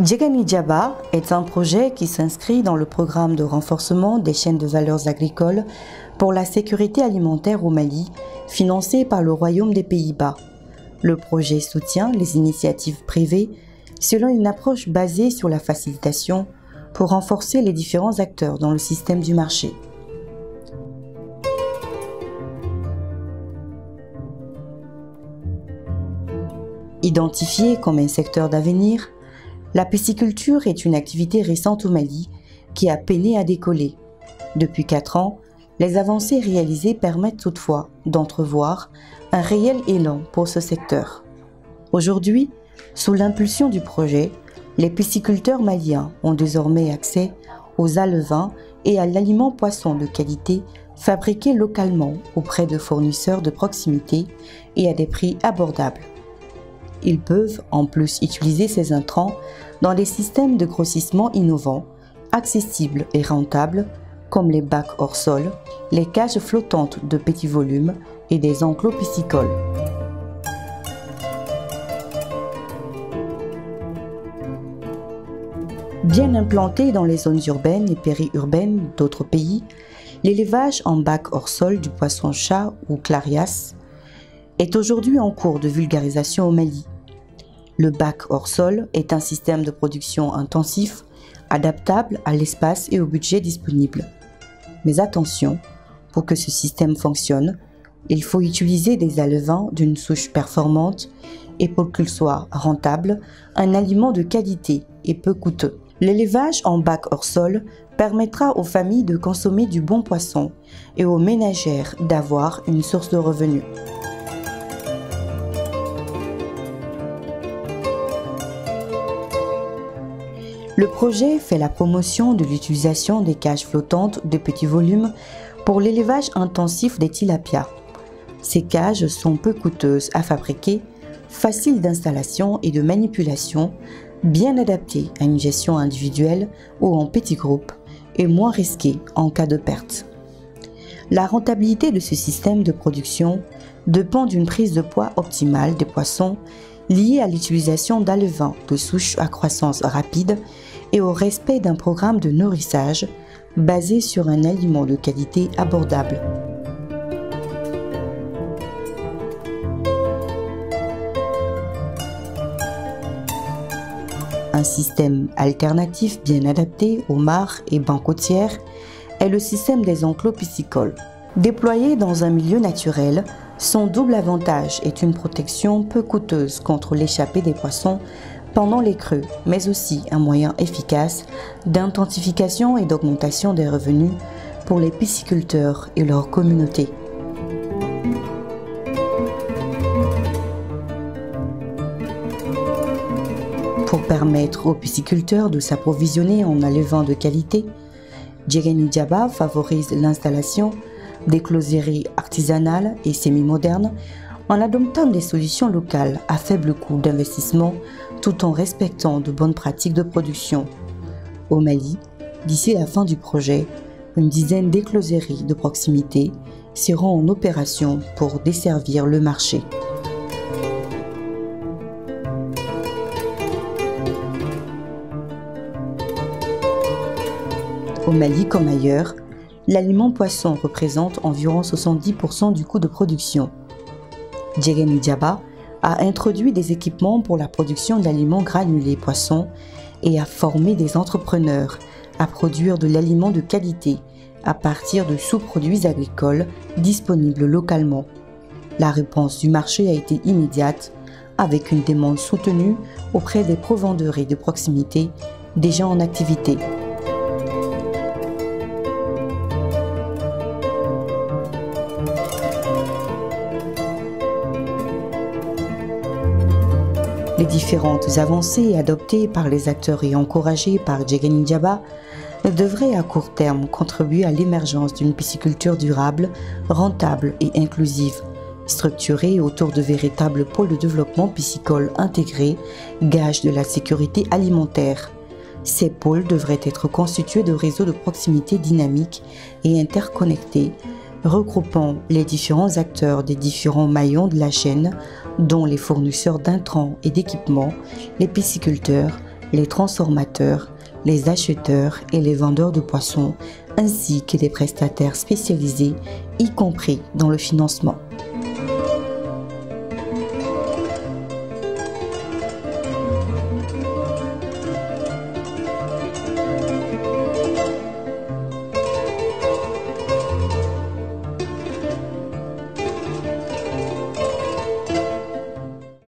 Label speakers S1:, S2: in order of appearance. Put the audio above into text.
S1: Djegani Djaba est un projet qui s'inscrit dans le programme de renforcement des chaînes de valeurs agricoles pour la sécurité alimentaire au Mali, financé par le Royaume des Pays-Bas. Le projet soutient les initiatives privées selon une approche basée sur la facilitation pour renforcer les différents acteurs dans le système du marché. Identifiée comme un secteur d'avenir, la pisciculture est une activité récente au Mali qui a peiné à décoller. Depuis 4 ans, les avancées réalisées permettent toutefois d'entrevoir un réel élan pour ce secteur. Aujourd'hui, sous l'impulsion du projet, les pisciculteurs maliens ont désormais accès aux alevins et à l'aliment poisson de qualité fabriqué localement auprès de fournisseurs de proximité et à des prix abordables. Ils peuvent en plus utiliser ces intrants dans des systèmes de grossissement innovants, accessibles et rentables, comme les bacs hors sol, les cages flottantes de petits volumes et des enclos piscicoles. Bien implanté dans les zones urbaines et périurbaines d'autres pays, l'élevage en bac hors sol du poisson-chat ou clarias est aujourd'hui en cours de vulgarisation au Mali. Le bac hors sol est un système de production intensif, adaptable à l'espace et au budget disponible. Mais attention, pour que ce système fonctionne, il faut utiliser des alevins d'une souche performante et pour qu'il soit rentable, un aliment de qualité et peu coûteux. L'élevage en bac hors sol permettra aux familles de consommer du bon poisson et aux ménagères d'avoir une source de revenus. Le projet fait la promotion de l'utilisation des cages flottantes de petits volumes pour l'élevage intensif des tilapias. Ces cages sont peu coûteuses à fabriquer, faciles d'installation et de manipulation, bien adaptées à une gestion individuelle ou en petits groupes et moins risquées en cas de perte. La rentabilité de ce système de production dépend d'une prise de poids optimale des poissons liée à l'utilisation d'alevins de souche à croissance rapide et au respect d'un programme de nourrissage basé sur un aliment de qualité abordable. Un système alternatif bien adapté aux mares et bancs côtières est le système des enclos piscicoles. Déployé dans un milieu naturel, son double avantage est une protection peu coûteuse contre l'échappée des poissons pendant les crues, mais aussi un moyen efficace d'intensification et d'augmentation des revenus pour les pisciculteurs et leur communauté. Pour permettre aux pisciculteurs de s'approvisionner en alevins de qualité, Djegani Djaba favorise l'installation des closeries artisanales et semi-modernes en adoptant des solutions locales à faible coût d'investissement tout en respectant de bonnes pratiques de production. Au Mali, d'ici la fin du projet, une dizaine d'écloseries de proximité seront en opération pour desservir le marché. Au Mali comme ailleurs, l'aliment poisson représente environ 70% du coût de production. Djegani Djaba a introduit des équipements pour la production d'aliments granulés poissons et a formé des entrepreneurs à produire de l'aliment de qualité à partir de sous-produits agricoles disponibles localement. La réponse du marché a été immédiate avec une demande soutenue auprès des provenderies de proximité déjà en activité. Les différentes avancées adoptées par les acteurs et encouragées par Djegani Djaba devraient à court terme contribuer à l'émergence d'une pisciculture durable, rentable et inclusive, structurée autour de véritables pôles de développement piscicole intégrés, gage de la sécurité alimentaire. Ces pôles devraient être constitués de réseaux de proximité dynamiques et interconnectés, regroupant les différents acteurs des différents maillons de la chaîne, dont les fournisseurs d'intrants et d'équipements, les pisciculteurs, les transformateurs, les acheteurs et les vendeurs de poissons, ainsi que des prestataires spécialisés, y compris dans le financement.